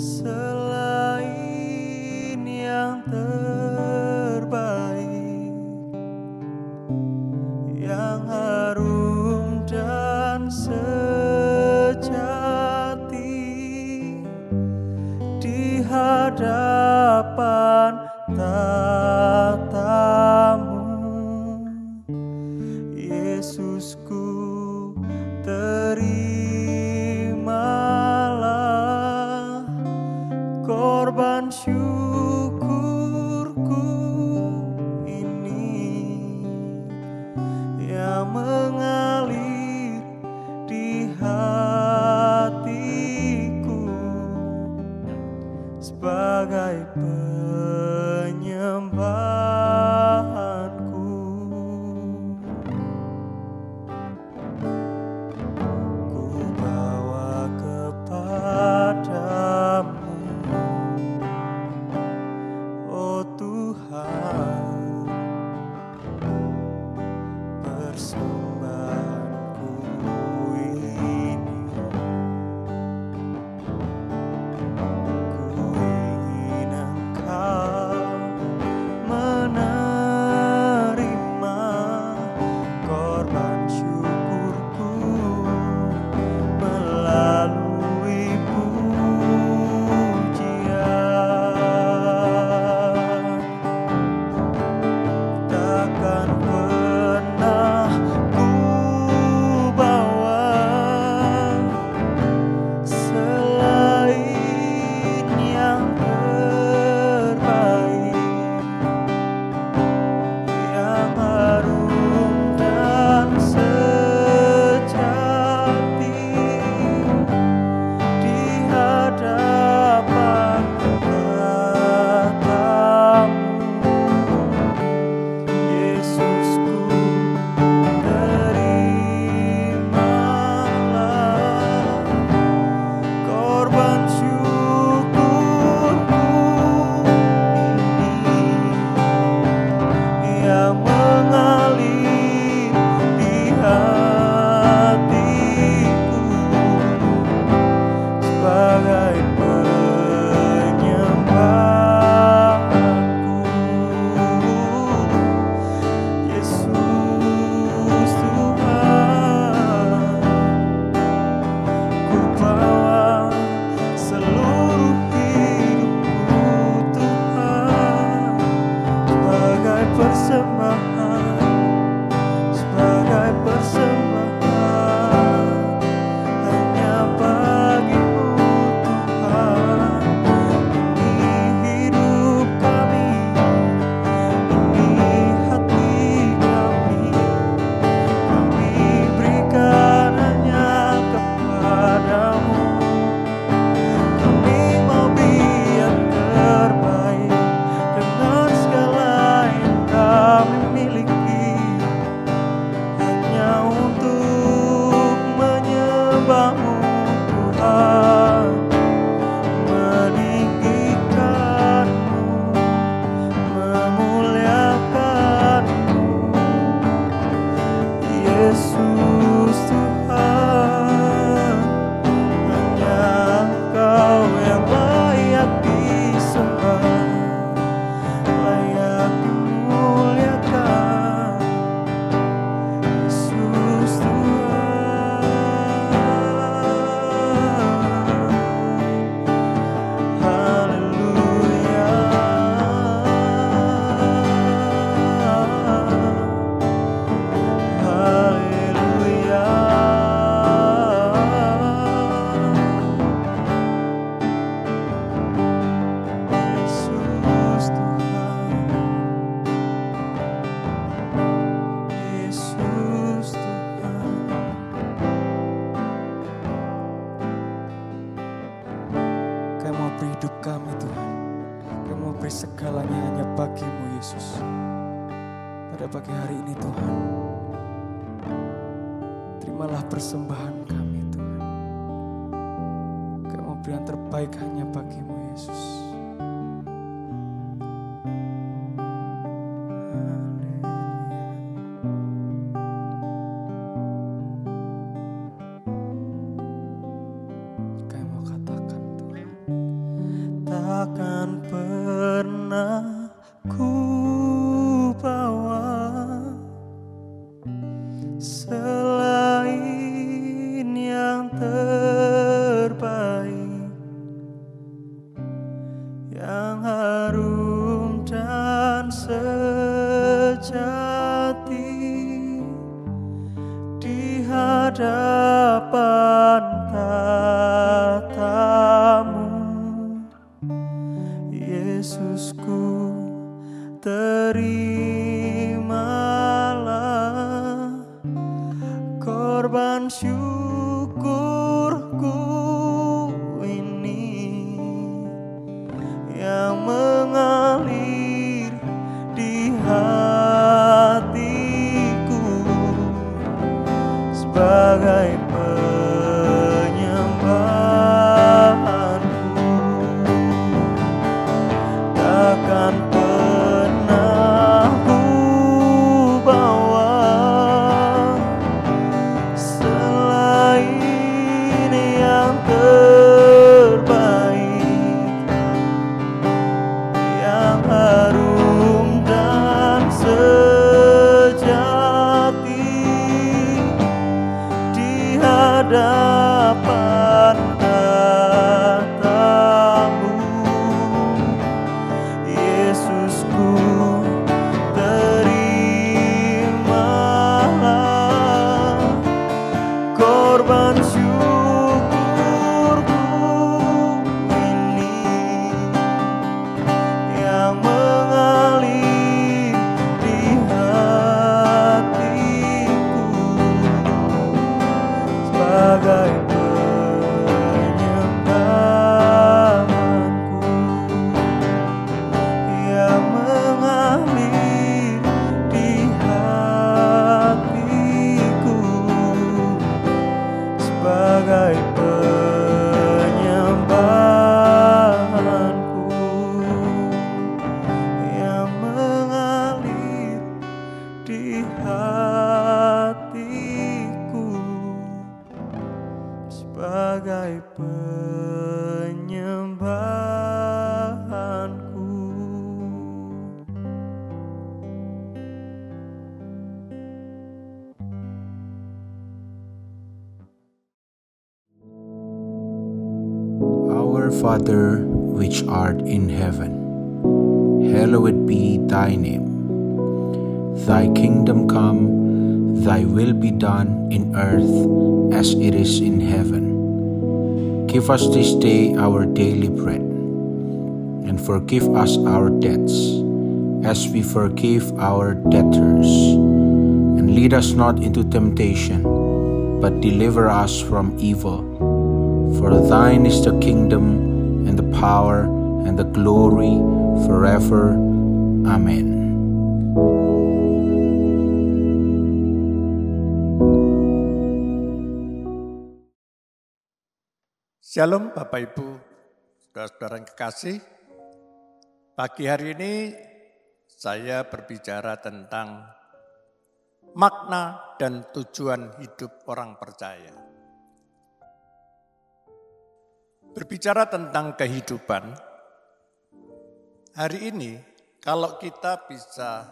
selain yang terbaik, yang harum dan sejati di hadapan tatamu. Yesusku, terimalah korban syukurku ini yang mengalir di hatiku sebagai penyembahanku. Ku bawa kepadamu, oh Tuhan, persembahanku ini. Ku ingin Engkau menerima korban syukurku melalui pujian. Takkan pernah ku bawa selain yang terbaik, yang harum dan sejati di hadapan tatamu. Yesusku, terimalah korban syukurku ini yang mengalir di hatiku sebagai penyembahanku. Yesus Tuhan, ku bawa seluruh hidupku Tuhan sebagai persembahan, sebagai persembahan hanya bagimu Tuhan. Ini hidup kami, ini hati kami, kami berikan hanya kepadamu. Kami mau beri yang terbaik dengan segala yang kami miliki, hanya untuk menyembahmu Tuhan, meninggikanmu, memuliakanmu. Yesus Tuhan, hanya Engkau yang layak disembah, layak dimuliakan. Yesus Tuhan, haleluya, haleluya. Yesus Tuhan, Yesus Tuhan. Kau mau beri hidup kami Tuhan, Kau mau beri segalanya hanya bagimu Yesus. Pada pagi hari ini Tuhan, terimalah persembahan kami Tuhan. Kau mau beri yang terbaik hanya bagimu Yesus. Kau mau katakan Tuhan, takkan pernah ku bawa selain yang terbaik, yang harum dan sejati di hadapan tatamu. Yesusku, terimalah korban syukurku ini yang mengalir di hatiku sebagai penyembahanku. Takkan pernah ku bawa selain yang terbaik, yang harum dan sejati di hadapan tatamu. Yesusku, terimalah korban syukurku ini yang mengalir di hatiku sebagai penyembahanku, yang mengalir di hatiku sebagai penyembahanku, yang mengalir di hatiku sebagai penyembahanku. Our Father, which art in heaven, hallowed be thy name. Thy kingdom come, thy will be done in earth as it is in heaven. Give us this day our daily bread, and forgive us our debts, as we forgive our debtors. And lead us not into temptation, but deliver us from evil. For thine is the kingdom, and the power, and the glory, forever. Amen. Shalom Bapak Ibu, saudara-saudara yang kekasih. Pagi hari ini saya berbicara tentang makna dan tujuan hidup orang percaya. Berbicara tentang kehidupan, hari ini kalau kita bisa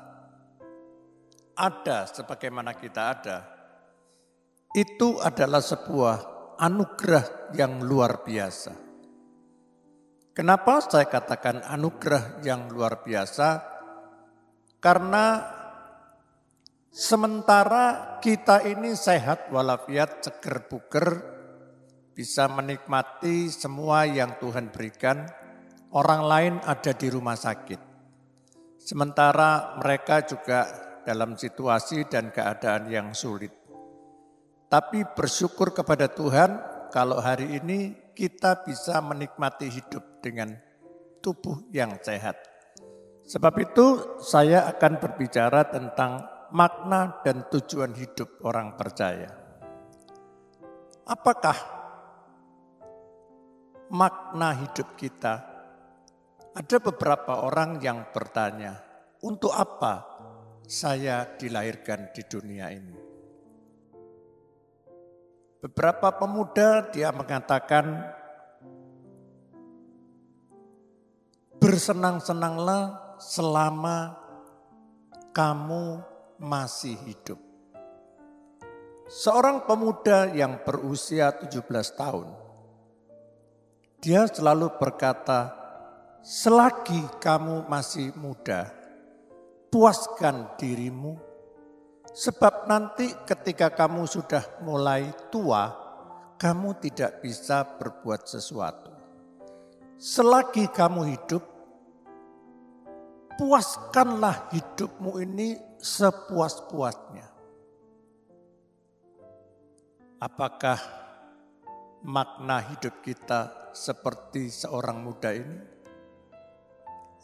ada sebagaimana kita ada, itu adalah sebuah anugerah yang luar biasa. Kenapa saya katakan anugerah yang luar biasa? Karena sementara kita ini sehat walafiat, seger buger, bisa menikmati semua yang Tuhan berikan, orang lain ada di rumah sakit. Sementara mereka juga dalam situasi dan keadaan yang sulit. Tapi bersyukur kepada Tuhan kalau hari ini kita bisa menikmati hidup dengan tubuh yang sehat. Sebab itu saya akan berbicara tentang makna dan tujuan hidup orang percaya. Apakah makna hidup kita? Ada beberapa orang yang bertanya, untuk apa saya dilahirkan di dunia ini? Beberapa pemuda dia mengatakan, bersenang-senanglah selama kamu masih hidup. Seorang pemuda yang berusia 17 tahun, dia selalu berkata, selagi kamu masih muda, puaskan dirimu, sebab nanti ketika kamu sudah mulai tua, kamu tidak bisa berbuat sesuatu. Selagi kamu hidup, puaskanlah hidupmu ini sepuas-puasnya. Apakah makna hidup kita seperti seorang muda ini?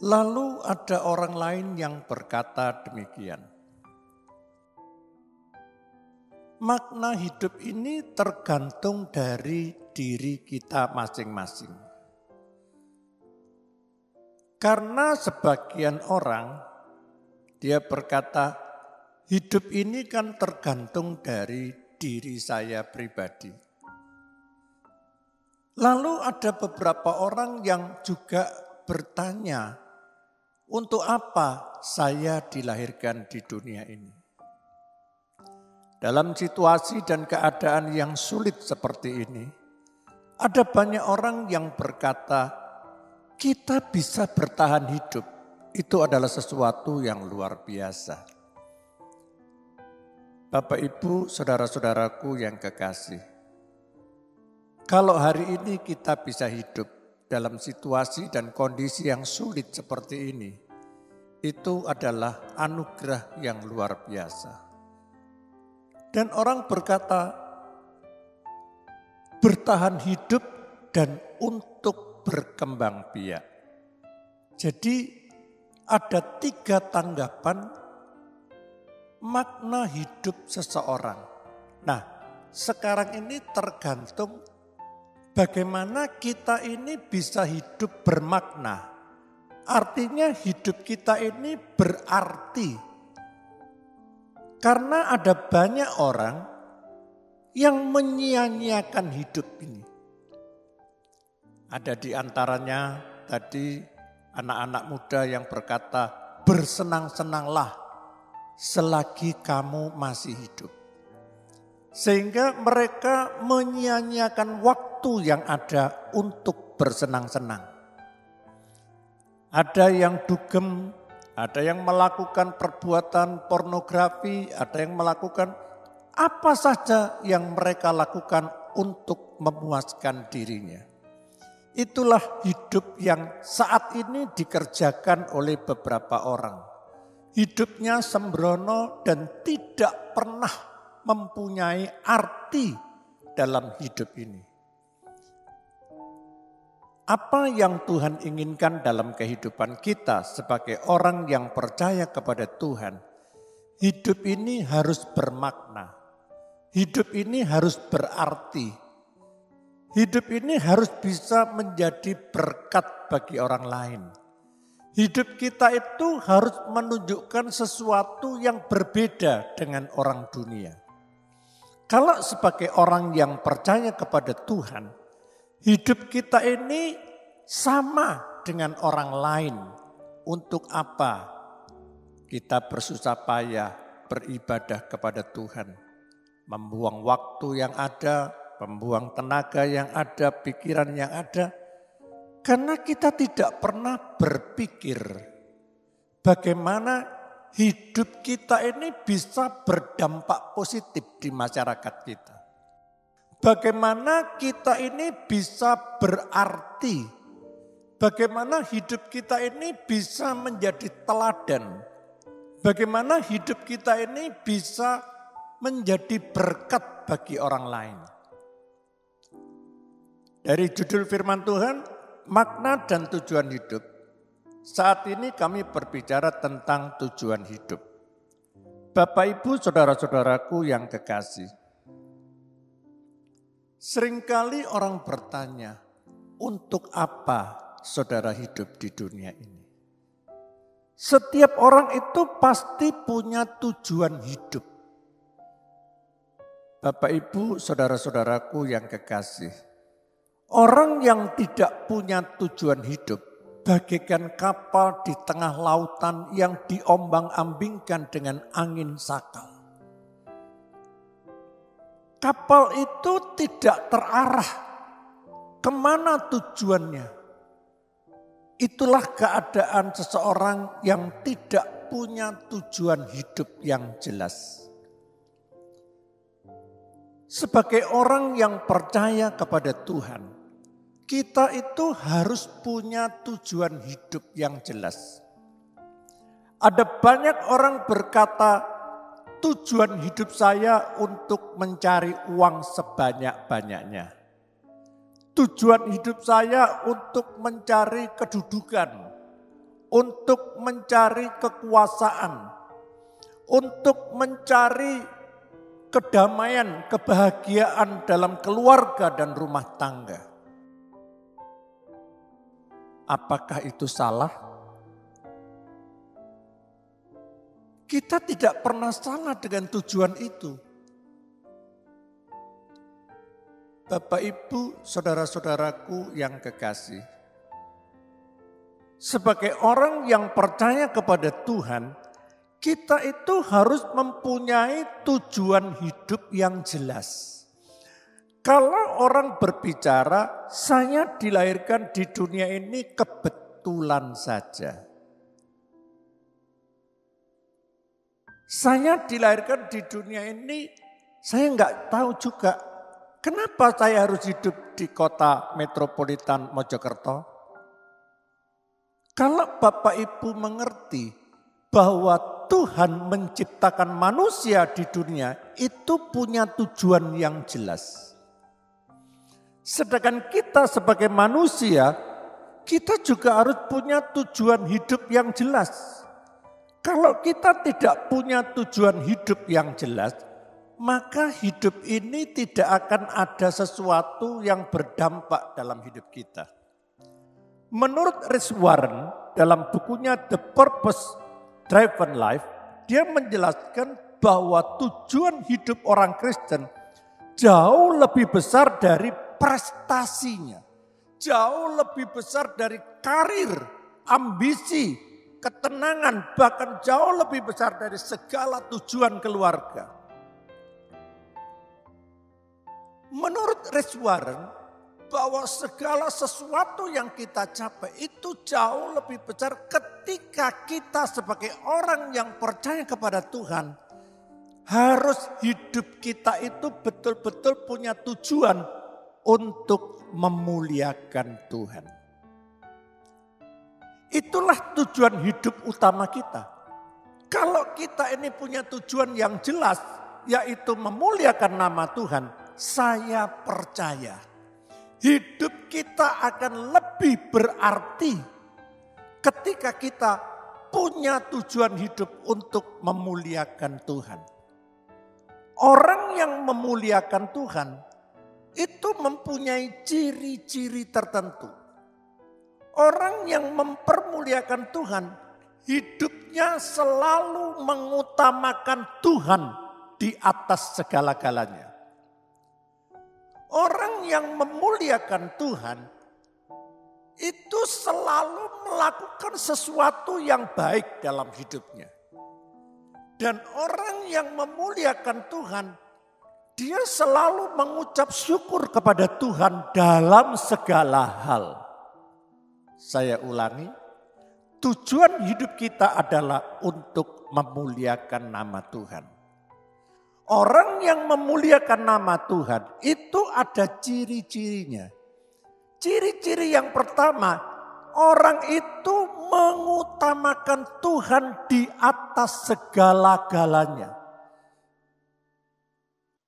Lalu ada orang lain yang berkata demikian. Makna hidup ini tergantung dari diri kita masing-masing. Karena sebagian orang, dia berkata, hidup ini kan tergantung dari diri saya pribadi. Lalu ada beberapa orang yang juga bertanya, untuk apa saya dilahirkan di dunia ini? Dalam situasi dan keadaan yang sulit seperti ini, ada banyak orang yang berkata, kita bisa bertahan hidup, itu adalah sesuatu yang luar biasa. Bapak, Ibu, saudara-saudaraku yang kekasih, kalau hari ini kita bisa hidup dalam situasi dan kondisi yang sulit seperti ini, itu adalah anugerah yang luar biasa. Dan orang berkata, bertahan hidup dan untuk berkembang biak. Jadi ada 3 tanggapan makna hidup seseorang. Nah, sekarang ini tergantung bagaimana kita ini bisa hidup bermakna. Artinya hidup kita ini berarti. Karena ada banyak orang yang menyia-nyiakan hidup ini. Ada di antaranya tadi anak-anak muda yang berkata, bersenang-senanglah selagi kamu masih hidup. Sehingga mereka menyia-nyiakan waktu yang ada untuk bersenang-senang. Ada yang dugem, ada yang melakukan perbuatan pornografi, ada yang melakukan apa saja yang mereka lakukan untuk memuaskan dirinya. Itulah hidup yang saat ini dikerjakan oleh beberapa orang. Hidupnya sembrono dan tidak pernah mempunyai arti dalam hidup ini. Apa yang Tuhan inginkan dalam kehidupan kita sebagai orang yang percaya kepada Tuhan, hidup ini harus bermakna. Hidup ini harus berarti. Hidup ini harus bisa menjadi berkat bagi orang lain. Hidup kita itu harus menunjukkan sesuatu yang berbeda dengan orang dunia. Kalau sebagai orang yang percaya kepada Tuhan, hidup kita ini sama dengan orang lain. Untuk apa kita bersusah payah beribadah kepada Tuhan? Membuang waktu yang ada, membuang tenaga yang ada, pikiran yang ada. Karena kita tidak pernah berpikir bagaimana hidup kita ini bisa berdampak positif di masyarakat kita. Bagaimana kita ini bisa berarti, bagaimana hidup kita ini bisa menjadi teladan, bagaimana hidup kita ini bisa menjadi berkat bagi orang lain. Dari judul firman Tuhan, makna dan tujuan hidup. Saat ini kami berbicara tentang tujuan hidup. Bapak, Ibu, saudara-saudaraku yang kekasih. Seringkali orang bertanya, untuk apa saudara hidup di dunia ini? Setiap orang itu pasti punya tujuan hidup. Bapak, Ibu, saudara-saudaraku yang kekasih. Orang yang tidak punya tujuan hidup bagaikan kapal di tengah lautan yang diombang-ambingkan dengan angin sakal. Kapal itu tidak terarah kemana tujuannya. Itulah keadaan seseorang yang tidak punya tujuan hidup yang jelas. Sebagai orang yang percaya kepada Tuhan, kita itu harus punya tujuan hidup yang jelas. Ada banyak orang berkata, tujuan hidup saya untuk mencari uang sebanyak-banyaknya. Tujuan hidup saya untuk mencari kedudukan, untuk mencari kekuasaan, untuk mencari kedamaian, kebahagiaan dalam keluarga dan rumah tangga. Apakah itu salah? Kita tidak pernah salah dengan tujuan itu. Bapak, Ibu, saudara-saudaraku yang kekasih. Sebagai orang yang percaya kepada Tuhan, kita itu harus mempunyai tujuan hidup yang jelas. Kalau orang berbicara, saya dilahirkan di dunia ini kebetulan saja. Saya dilahirkan di dunia ini, saya nggak tahu juga kenapa saya harus hidup di kota metropolitan Mojokerto. Kalau Bapak Ibu mengerti bahwa Tuhan menciptakan manusia di dunia itu punya tujuan yang jelas. Sedangkan kita sebagai manusia, kita juga harus punya tujuan hidup yang jelas. Kalau kita tidak punya tujuan hidup yang jelas, maka hidup ini tidak akan ada sesuatu yang berdampak dalam hidup kita. Menurut Rick Warren dalam bukunya The Purpose Driven Life, dia menjelaskan bahwa tujuan hidup orang Kristen jauh lebih besar dari prestasinya, jauh lebih besar dari karir, ambisi, ketenangan, bahkan jauh lebih besar dari segala tujuan keluarga. Menurut Rick Warren, bahwa segala sesuatu yang kita capai itu jauh lebih besar ketika kita sebagai orang yang percaya kepada Tuhan, harus hidup kita itu betul-betul punya tujuan untuk memuliakan Tuhan. Itulah tujuan hidup utama kita. Kalau kita ini punya tujuan yang jelas, yaitu memuliakan nama Tuhan, saya percaya hidup kita akan lebih berarti ketika kita punya tujuan hidup untuk memuliakan Tuhan. Orang yang memuliakan Tuhan itu mempunyai ciri-ciri tertentu. Orang yang mempermuliakan Tuhan, hidupnya selalu mengutamakan Tuhan di atas segala-galanya. Orang yang memuliakan Tuhan itu selalu melakukan sesuatu yang baik dalam hidupnya. Dan orang yang memuliakan Tuhan, dia selalu mengucap syukur kepada Tuhan dalam segala hal. Saya ulangi, tujuan hidup kita adalah untuk memuliakan nama Tuhan. Orang yang memuliakan nama Tuhan itu ada ciri-cirinya. Ciri-ciri yang pertama, orang itu mengutamakan Tuhan di atas segala-galanya.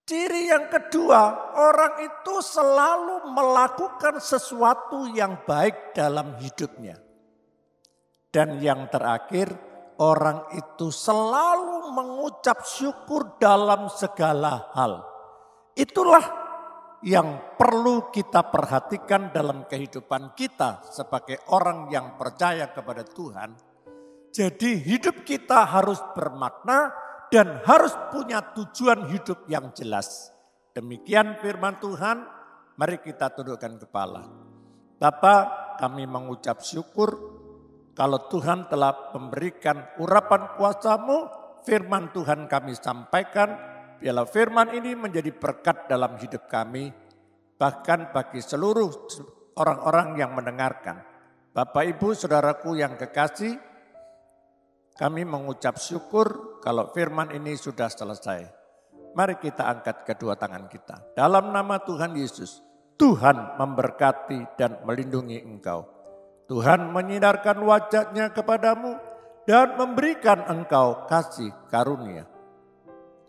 Ciri yang kedua, orang itu selalu melakukan sesuatu yang baik dalam hidupnya. Dan yang terakhir, orang itu selalu mengucap syukur dalam segala hal. Itulah yang perlu kita perhatikan dalam kehidupan kita sebagai orang yang percaya kepada Tuhan. Jadi hidup kita harus bermakna dan harus punya tujuan hidup yang jelas. Demikian firman Tuhan, mari kita tundukkan kepala. Bapa, kami mengucap syukur kalau Tuhan telah memberikan urapan kuasa-Mu, firman Tuhan kami sampaikan, biarlah firman ini menjadi berkat dalam hidup kami, bahkan bagi seluruh orang-orang yang mendengarkan. Bapak, Ibu, Saudaraku yang kekasih, kami mengucap syukur kalau firman ini sudah selesai. Mari kita angkat kedua tangan kita. Dalam nama Tuhan Yesus, Tuhan memberkati dan melindungi engkau. Tuhan menyinarkan wajah-Nya kepadamu dan memberikan engkau kasih karunia.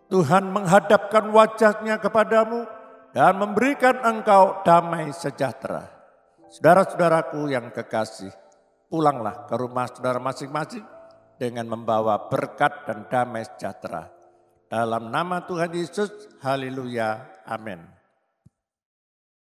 Tuhan menghadapkan wajah-Nya kepadamu dan memberikan engkau damai sejahtera. Saudara-saudaraku yang kekasih, pulanglah ke rumah saudara masing-masing dengan membawa berkat dan damai sejahtera. Dalam nama Tuhan Yesus, haleluya, amin.